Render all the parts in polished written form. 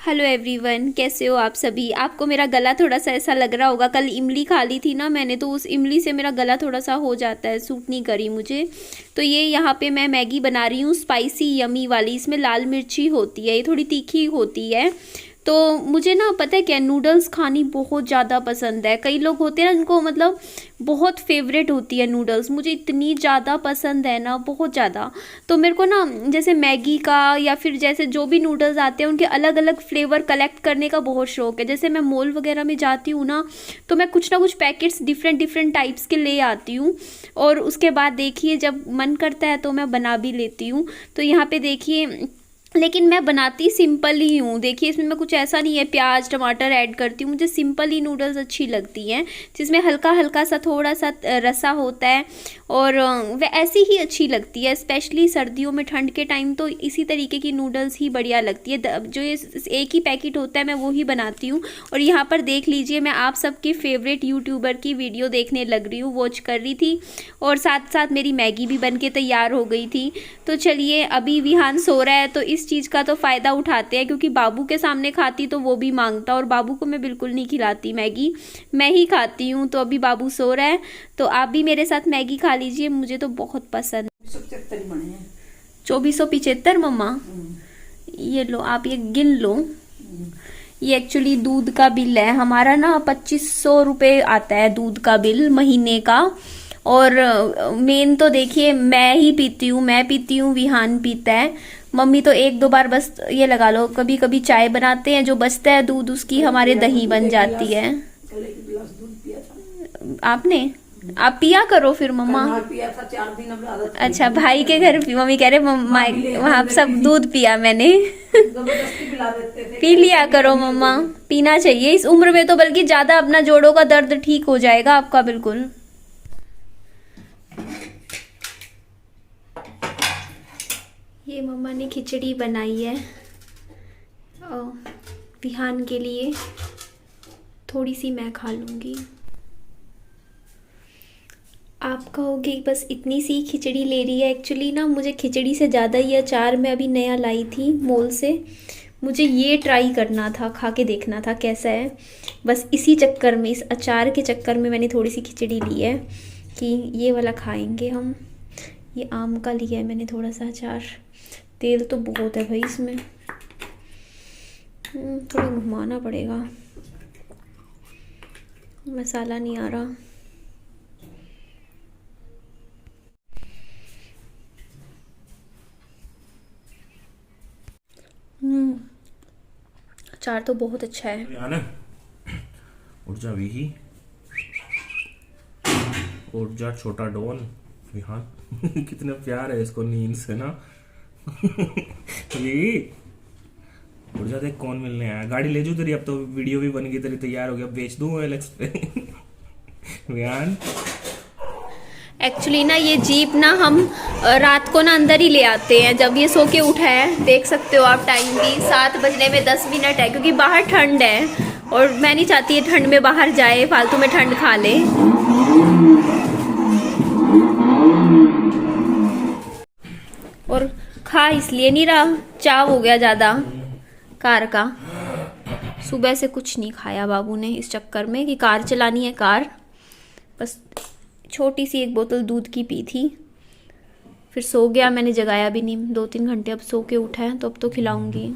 Hello everyone, कैसे हो आप सभी। आपको मेरा गला थोड़ा सा ऐसा लग रहा होगा, कल इमली खा ली थी ना मैंने, तो उस इमली से मेरा गला थोड़ा सा हो जाता है, सूट नहीं करी मुझे। तो ये यहाँ पे मैं मैगी बना रही हूँ, स्पाइसी यमी वाली। इसमें लाल मिर्ची होती है, ये थोड़ी तीखी होती है। तो मुझे ना पता है क्या, नूडल्स खानी बहुत ज़्यादा पसंद है। कई लोग होते हैं ना जिनको मतलब बहुत फेवरेट होती है नूडल्स, मुझे इतनी ज़्यादा पसंद है ना, बहुत ज़्यादा। तो मेरे को ना जैसे मैगी का या फिर जैसे जो भी नूडल्स आते हैं उनके अलग अलग फ्लेवर कलेक्ट करने का बहुत शौक है। जैसे मैं मॉल वगैरह में जाती हूँ ना, तो मैं कुछ ना कुछ पैकेट्स डिफरेंट डिफरेंट टाइप्स के ले आती हूँ, और उसके बाद देखिए जब मन करता है तो मैं बना भी लेती हूँ। तो यहाँ पे देखिए, लेकिन मैं बनाती सिंपल ही हूँ। देखिए इसमें मैं कुछ ऐसा नहीं है प्याज टमाटर ऐड करती हूँ, मुझे सिंपल ही नूडल्स अच्छी लगती हैं, जिसमें हल्का हल्का सा थोड़ा सा रसा होता है, और वह ऐसी ही अच्छी लगती है। स्पेशली सर्दियों में ठंड के टाइम तो इसी तरीके की नूडल्स ही बढ़िया लगती है। जो ये एक ही पैकेट होता है मैं वो ही बनाती हूँ। और यहाँ पर देख लीजिए, मैं आप सबके फेवरेट यूट्यूबर की वीडियो देखने लग रही हूँ, वॉच कर रही थी, और साथ साथ मेरी मैगी भी बन के तैयार हो गई थी। तो चलिए, अभी विहान सो रहा है तो इस चीज़ का तो फ़ायदा उठाते हैं, क्योंकि बाबू के सामने खाती तो वो भी मांगता, और बाबू को मैं बिल्कुल नहीं खिलाती मैगी, मैं ही खाती हूँ। तो अभी बाबू सो रहा है, तो आप भी मेरे साथ मैगी खा लीजिए, मुझे तो बहुत पसंद है। 2475 मम्मा, ये लो आप ये गिन लो। ये एक्चुअली दूध का बिल है हमारा ना, 2500 रुपये आता है दूध का बिल महीने का। और मेन तो देखिए मैं ही पीती हूँ, मैं पीती हूँ, विहान पीता है, मम्मी तो एक दो बार बस ये लगा लो, कभी कभी चाय बनाते हैं, जो बचता है दूध उसकी हमारे दही बन जाती है। आपने आप पिया करो फिर मम्मा। पिया था 4 दिन अब आदत। अच्छा, भाई के घर मम्मी कह रहे मम्मा वहाँ सब दूध पिया मैंने। जबरदस्ती पिला देते थे। पी लिया करो मम्मा, पीना चाहिए इस उम्र में तो, बल्कि ज्यादा अपना जोड़ों का दर्द ठीक हो जाएगा आपका बिल्कुल। ये मम्मा ने खिचड़ी बनाई है विहान के लिए, थोड़ी सी मैं खा लूँगी। आप कहोगे बस इतनी सी खिचड़ी ले रही है, एक्चुअली ना मुझे खिचड़ी से ज़्यादा ये अचार मैं अभी नया लाई थी मॉल से, मुझे ये ट्राई करना था, खा के देखना था कैसा है। बस इसी चक्कर में, इस अचार के चक्कर में मैंने थोड़ी सी खिचड़ी ली है कि ये वाला खाएंगे हम। ये आम का लिया है मैंने थोड़ा सा अचार, तेल तो बहुत है भाई इसमें, थोड़ा घुमाना पड़ेगा, मसाला नहीं आ रहा। अचार तो बहुत अच्छा है। उठ जा विही, उठ जा छोटा डॉन विहान। कितना प्यार है इसको नींद से ना। विही उठ जा, देख कौन मिलने आया। गाड़ी ले जू तेरी, अब तो वीडियो भी बन गई तेरी, तैयार हो गया, बेच दूं OLX पे। विहान एक्चुअली ना ये जीप ना हम रात को ना अंदर ही ले आते हैं, जब ये सो के उठा है, देख सकते हो आप टाइम भी 7 बजने में 10 मिनट है, क्योंकि बाहर ठंड है और मैं नहीं चाहती है ठंड में बाहर जाए, फालतू में ठंड खा ले। और खा इसलिए नहीं रहा, चाव हो गया ज़्यादा कार का, सुबह से कुछ नहीं खाया बाबू ने इस चक्कर में कि कार चलानी है कार। बस छोटी सी एक बोतल दूध की पी थी, फिर सो गया, मैंने जगाया भी नहीं 2-3 घंटे, अब सो के उठा है तो अब तो खिलाऊंगी।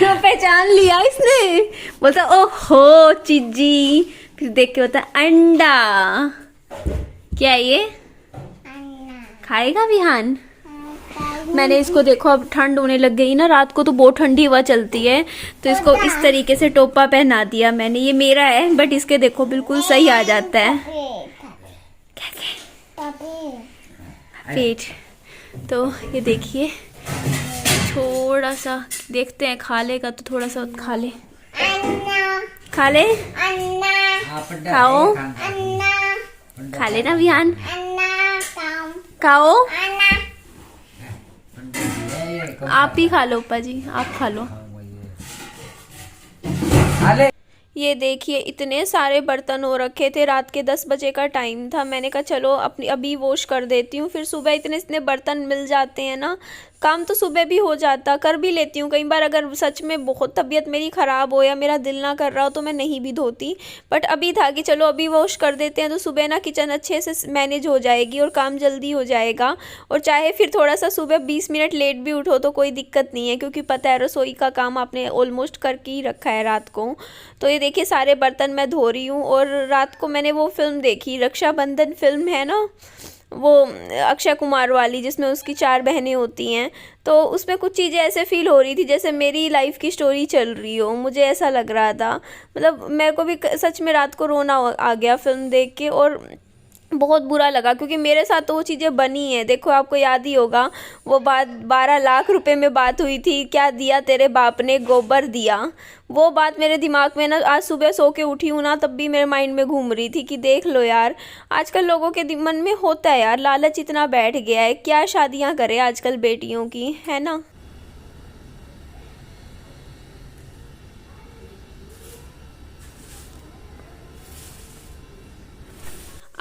पहचान लिया इसने, बोलता ओहो चीजी, फिर देख के बोलता अंडा। क्या ये खाएगा विहान? मैंने इसको देखो, अब ठंड होने लग गई ना, रात को तो बहुत ठंडी हवा चलती है, तो इसको इस तरीके से टोपा पहना दिया मैंने। ये मेरा है बट इसके देखो बिल्कुल सही आ जाता है। क्या पेट, तो ये देखिए थोड़ा सा देखते हैं, खा लेगा तो थोड़ा सा खा ले, खा ले, खाओ, खा लेना विहान, खाओ, आप ही खा लो उपा जी, आप खा लो। ये देखिए इतने सारे बर्तन हो रखे थे, रात के 10 बजे का टाइम था, मैंने कहा चलो अपनी अभी वॉश कर देती हूँ, फिर सुबह इतने इतने बर्तन मिल जाते हैं ना, काम तो सुबह भी हो जाता, कर भी लेती हूँ कई बार। अगर सच में बहुत तबीयत मेरी ख़राब हो या मेरा दिल ना कर रहा हो तो मैं नहीं भी धोती, बट अभी था कि चलो अभी वॉश कर देते हैं तो सुबह ना किचन अच्छे से मैनेज हो जाएगी और काम जल्दी हो जाएगा। और चाहे फिर थोड़ा सा सुबह 20 मिनट लेट भी उठो तो कोई दिक्कत नहीं है, क्योंकि पता है रसोई का काम आपने ऑलमोस्ट करके ही रखा है रात को। तो ये देखिए सारे बर्तन मैं धो रही हूँ। और रात को मैंने वो फिल्म देखी, रक्षाबंधन फिल्म है ना, वो अक्षय कुमार वाली, जिसमें उसकी 4 बहनें होती हैं। तो उसमें कुछ चीज़ें ऐसे फील हो रही थी जैसे मेरी लाइफ की स्टोरी चल रही हो, मुझे ऐसा लग रहा था। मतलब मेरे को भी सच में रात को रोना आ गया फिल्म देख के, और बहुत बुरा लगा क्योंकि मेरे साथ तो वो चीज़ें बनी हैं। देखो आपको याद ही होगा वो बात, 12 लाख रुपए में बात हुई थी, क्या दिया तेरे बाप ने, गोबर दिया। वो बात मेरे दिमाग में ना, आज सुबह सो के उठी हूँ ना तब भी मेरे माइंड में घूम रही थी कि देख लो यार, आजकल लोगों के मन में होता है यार, लालच इतना बैठ गया है, क्या शादियाँ करें आजकल बेटियों की, है ना।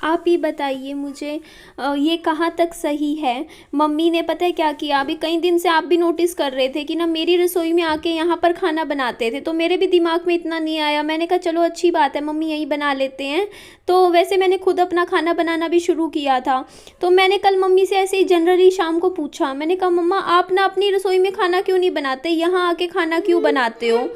आप ही बताइए मुझे ये कहाँ तक सही है। मम्मी ने पता है क्या किया, अभी कई दिन से आप भी नोटिस कर रहे थे कि ना मेरी रसोई में आके यहाँ पर खाना बनाते थे, तो मेरे भी दिमाग में इतना नहीं आया। मैंने कहा चलो अच्छी बात है, मम्मी यहीं बना लेते हैं। तो वैसे मैंने खुद अपना खाना बनाना भी शुरू किया था। तो मैंने कल मम्मी से ऐसे ही जनरली शाम को पूछा, मैंने कहा मम्मा आप ना अपनी रसोई में खाना क्यों नहीं बनाते, यहाँ आके खाना क्यों बनाते हो।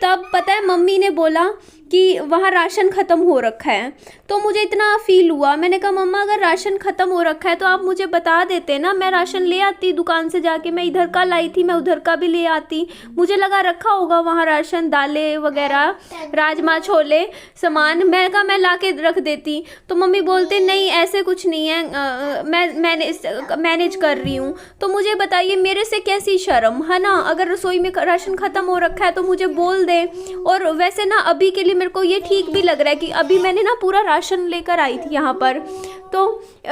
तब पता है मम्मी ने बोला कि वहाँ राशन ख़त्म हो रखा है। तो मुझे इतना फ़ील हुआ, मैंने कहा मम्मा अगर राशन ख़त्म हो रखा है तो आप मुझे बता देते ना, मैं राशन ले आती दुकान से जाके। मैं इधर का लाई थी, मैं उधर का भी ले आती, मुझे लगा रखा होगा वहाँ राशन, दालें वगैरह, राजमा छोले सामान। मैं कहा मैं ला के रख देती। तो मम्मी बोलते नहीं ऐसे कुछ नहीं है, मैं मैनेज कर रही हूँ। तो मुझे बताइए मेरे से कैसी शर्म है ना, अगर रसोई में राशन ख़त्म हो रखा है तो मुझे बोल दे। और वैसे ना अभी के लिए मेरे को ये ठीक भी लग रहा है कि अभी मैंने ना पूरा राशन लेकर आई थी यहाँ पर। तो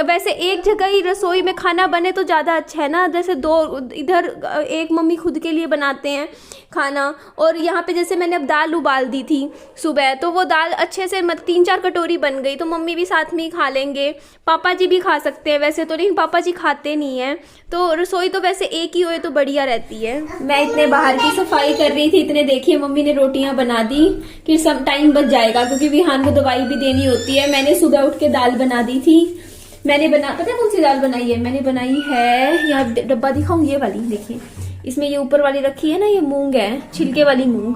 वैसे एक जगह ही रसोई में खाना बने तो ज़्यादा अच्छा है ना, जैसे 2 इधर, एक मम्मी खुद के लिए बनाते हैं खाना, और यहाँ पे जैसे मैंने अब दाल उबाल दी थी सुबह, तो वो दाल अच्छे से 3-4 कटोरी बन गई, तो मम्मी भी साथ में ही खा लेंगे, पापा जी भी खा सकते हैं वैसे तो, लेकिन पापा जी खाते नहीं हैं। तो रसोई तो वैसे एक ही होए तो बढ़िया रहती है। मैं इतने बाहर की सफाई कर रही थी, इतने देखिए मम्मी ने रोटियां बना दी कि सब टाइम बच जाएगा, क्योंकि विहान को दवाई भी देनी होती है। मैंने सुबह उठ के दाल बना दी थी। मैंने पता है कौन सी दाल बनाई है, मैंने बनाई है, यहाँ डब्बा दिखाऊं, ये वाली देखिए, इसमें ये ऊपर वाली रखी है ना, ये मूंग है, छिलके वाली मूंग,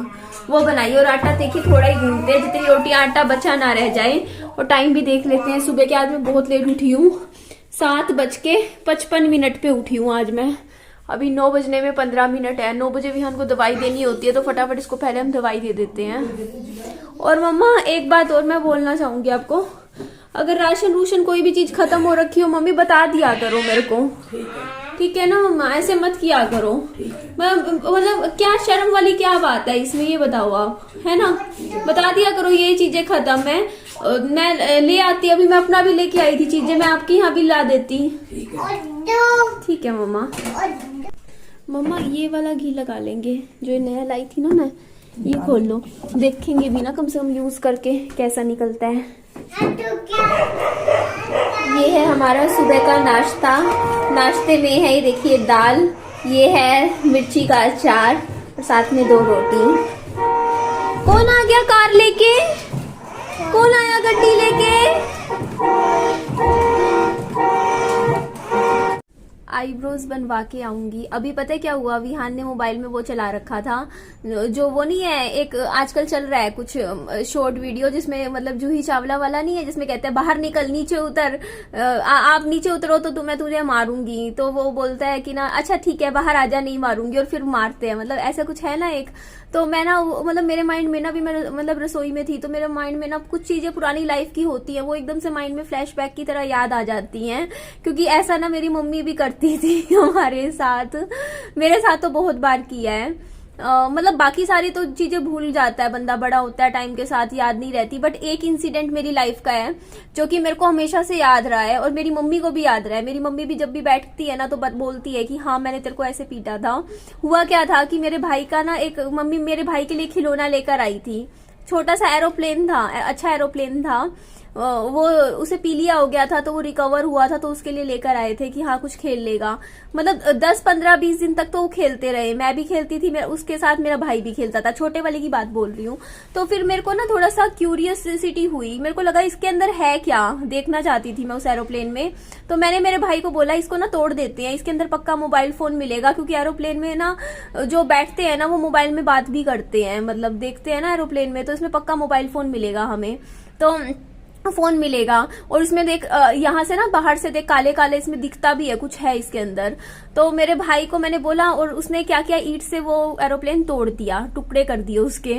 वो बनाई। और आटा देखिए थोड़ा ही गूंथते हैं, जितनी रोटी आटा बचा ना रह जाए। और टाइम भी देख लेते हैं, सुबह के आज मैं बहुत लेट उठी हूँ, 7:55 पे उठी हूँ आज मैं। अभी 9 बजने में 15 मिनट है, 9 बजे विहान को दवाई देनी होती है, तो फटाफट इसको पहले हम दवाई दे देते हैं। और मम्मा एक बात और मैं बोलना चाहूंगी आपको, अगर राशन रूशन कोई भी चीज खत्म हो रखी हो मम्मी बता दिया करो मेरे को, ठीक है ना मम्मा, ऐसे मत किया करो। मतलब क्या शर्म वाली क्या बात है इसमें, ये बताओ आप, है ना, बता दिया करो ये चीजें खत्म है, मैं ले आती, अभी मैं अपना भी लेके आई थी चीजें, मैं आपके यहाँ भी ला देती। ठीक है मम्मा। मम्मा ये वाला घी लगा लेंगे जो नया लाई थी ना मैं, ये खोल लो, देखेंगे भी ना कम से कम यूज करके कैसा निकलता है। ये है हमारा सुबह का नाश्ता। नाश्ते में है ये देखिए दाल, ये है मिर्ची का अचार और साथ में 2 रोटी। कौन आ गया कार लेके, कौन आया गड्डी लेके। आईब्रोज बनवा के आऊंगी। अभी पता है क्या हुआ, विहान ने मोबाइल में वो चला रखा था, जो वो नहीं है एक आजकल चल रहा है कुछ शॉर्ट वीडियो, जिसमें मतलब जूही चावला वाला नहीं है, जिसमें कहते हैं बाहर निकल, नीचे उतर, आप नीचे उतरो तो मैं तुझे मारूंगी। तो वो बोलता है कि ना अच्छा ठीक है बाहर आजा, नहीं मारूंगी, और फिर मारते हैं, मतलब ऐसा कुछ है ना एक। तो मैं ना मतलब मेरे माइंड में ना भी मैं मतलब रसोई में थी, तो मेरे माइंड में ना कुछ चीजें पुरानी लाइफ की होती हैं, वो एकदम से माइंड में फ्लैशबैक की तरह याद आ जाती हैं, क्योंकि ऐसा ना मेरी मम्मी भी करती थी हमारे साथ, मेरे साथ तो बहुत बार किया है। मतलब बाकी सारी तो चीजें भूल जाता है बंदा, बड़ा होता है टाइम के साथ, याद नहीं रहती, बट एक इंसिडेंट मेरी लाइफ का है जो कि मेरे को हमेशा से याद रहा है, और मेरी मम्मी को भी याद रहा है। मेरी मम्मी भी जब भी बैठती है ना तो बोलती है कि हाँ मैंने तेरे को ऐसे पीटा था। हुआ क्या था कि मेरे भाई का ना एक मम्मी मेरे भाई के लिए खिलौना लेकर आई थी, छोटा सा एरोप्लेन था, अच्छा एरोप्लेन था, वो उसे पीलिया हो गया था, तो वो रिकवर हुआ था, तो उसके लिए लेकर आए थे कि हाँ कुछ खेल लेगा। मतलब 10, 15, 20 दिन तक तो वो खेलते रहे, मैं भी खेलती थी, उसके साथ मेरा भाई भी खेलता था, छोटे वाले की बात बोल रही हूँ। तो फिर मेरे को ना थोड़ा सा क्यूरियसिटी हुई, मेरे को लगा इसके अंदर है क्या, देखना चाहती थी मैं उस एरोप्लेन में। तो मैंने मेरे भाई को बोला इसको ना तोड़ देते हैं, इसके अंदर पक्का मोबाइल फोन मिलेगा, क्योंकि एरोप्लेन में ना जो बैठते हैं ना वो मोबाइल में बात भी करते हैं, मतलब देखते हैं ना एरोप्लेन में, तो इसमें पक्का मोबाइल फोन मिलेगा हमें, तो फोन मिलेगा। और इसमें देख यहाँ से ना बाहर से देख काले काले इसमें दिखता भी है, कुछ है इसके अंदर। तो मेरे भाई को मैंने बोला, और उसने क्या किया, ईंट से वो एरोप्लेन तोड़ दिया, टुकड़े कर दिए उसके।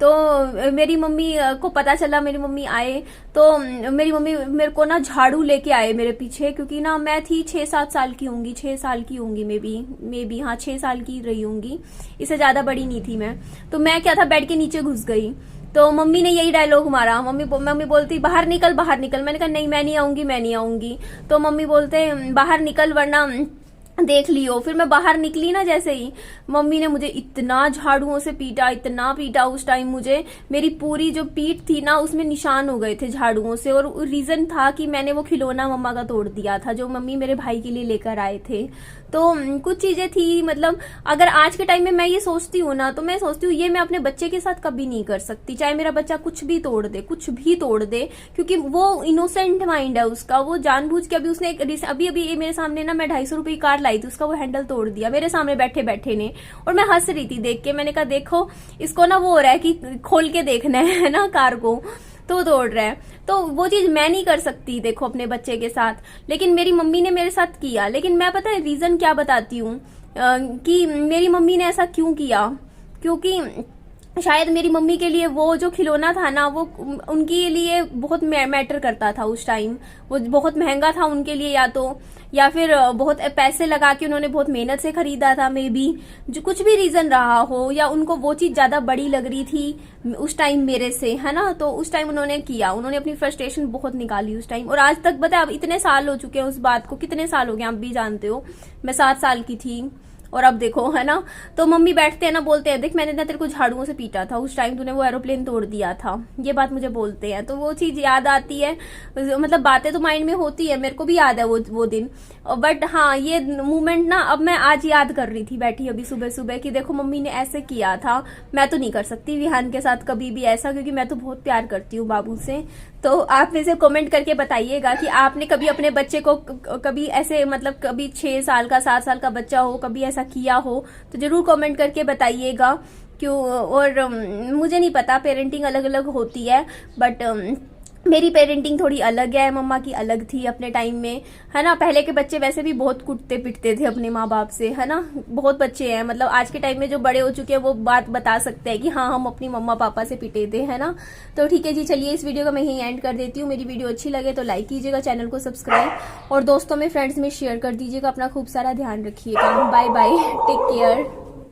तो मेरी मम्मी को पता चला, मेरी मम्मी आए, तो मेरी मम्मी मेरे को ना झाड़ू लेके आए मेरे पीछे, क्योंकि ना मैं थी 6-7 साल की होंगी, 6 साल की होंगी मे बी हाँ 6 साल की रही होंगी, इससे ज्यादा बड़ी नहीं थी मैं। तो मैं क्या था, बेड के नीचे घुस गई। तो मम्मी ने यही डायलॉग मारा, मम्मी बोलती बाहर निकल बाहर निकल। मैंने कहा नहीं मैं नहीं आऊंगी, मैं नहीं आऊंगी। तो मम्मी बोलते बाहर निकल वरना देख लियो। फिर मैं बाहर निकली ना, जैसे ही मम्मी ने मुझे इतना झाड़ुओं से पीटा, इतना पीटा उस टाइम मुझे, मेरी पूरी जो पीठ थी ना उसमें निशान हो गए थे झाड़ुओं से। और रीजन था कि मैंने वो खिलौना मम्मा का तोड़ दिया था जो मम्मी मेरे भाई के लिए लेकर आए थे। तो कुछ चीजें थी, मतलब अगर आज के टाइम में मैं ये सोचती हूँ ना, तो मैं सोचती हूँ ये मैं अपने बच्चे के साथ कभी नहीं कर सकती, चाहे मेरा बच्चा कुछ भी तोड़ दे, कुछ भी तोड़ दे, क्योंकि वो इनोसेंट माइंड है उसका, वो जानबूझ के। अभी उसने अभी ये मेरे सामने ना, मैं 250 रुपये की कार लाई थी, उसका वो हैंडल तोड़ दिया मेरे सामने बैठे बैठे ने, और मैं हंस रही थी देख के। मैंने कहा देखो इसको ना वो हो रहा है कि खोल के देखना है ना कार को, तो तोड़ रहा है। तो वो चीज मैं नहीं कर सकती देखो अपने बच्चे के साथ, लेकिन मेरी मम्मी ने मेरे साथ किया। लेकिन मैं पता है रीजन क्या बताती हूँ कि मेरी मम्मी ने ऐसा क्यों किया, क्योंकि शायद मेरी मम्मी के लिए वो जो खिलौना था ना, वो उनके लिए बहुत मैटर करता था उस टाइम, वो बहुत महंगा था उनके लिए, या फिर बहुत पैसे लगा के उन्होंने बहुत मेहनत से खरीदा था, मे बी जो कुछ भी रीजन रहा हो, या उनको वो चीज ज्यादा बड़ी लग रही थी उस टाइम मेरे से, है ना। तो उस टाइम उन्होंने किया, उन्होंने अपनी फ्रस्ट्रेशन बहुत निकाली उस टाइम। और आज तक पता है, अब इतने साल हो चुके हैं उस बात को, कितने साल हो गए आप भी जानते हो, मैं 7 साल की थी और अब देखो, है ना। तो मम्मी बैठते हैं ना, बोलते हैं देख मैंने ना तेरे को झाड़ुओं से पीटा था उस टाइम, तूने वो एरोप्लेन तोड़ दिया था, ये बात मुझे बोलते हैं। तो वो चीज याद आती है, मतलब बातें तो माइंड में होती है, मेरे को भी याद है वो दिन। बट हाँ, ये मोमेंट ना अब मैं आज याद कर रही थी बैठी अभी सुबह सुबह, कि देखो मम्मी ने ऐसे किया था। मैं तो नहीं कर सकती विहान के साथ कभी भी ऐसा, क्योंकि मैं तो बहुत प्यार करती हूँ बाबू से। तो आप में से कमेंट करके बताइएगा कि आपने कभी अपने बच्चे को कभी ऐसे, मतलब कभी 6 साल का 7 साल का बच्चा हो, कभी ऐसा किया हो, तो जरूर कमेंट करके बताइएगा। क्यों, और मुझे नहीं पता, पेरेंटिंग अलग अलग होती है, बट मेरी पेरेंटिंग थोड़ी अलग है, मम्मा की अलग थी अपने टाइम में, है ना। पहले के बच्चे वैसे भी बहुत कुटते पिटते थे अपने माँ बाप से, है ना। बहुत बच्चे हैं, मतलब आज के टाइम में जो बड़े हो चुके हैं वो बात बता सकते हैं कि हाँ हम अपनी मम्मा पापा से पिटे थे, है ना। तो ठीक है जी, चलिए इस वीडियो का मैं यहीं एंड कर देती हूँ। मेरी वीडियो अच्छी लगे तो लाइक कीजिएगा, चैनल को सब्सक्राइब, और दोस्तों में फ्रेंड्स में शेयर कर दीजिएगा। अपना खूब सारा ध्यान रखिएगा। Bye bye, take care.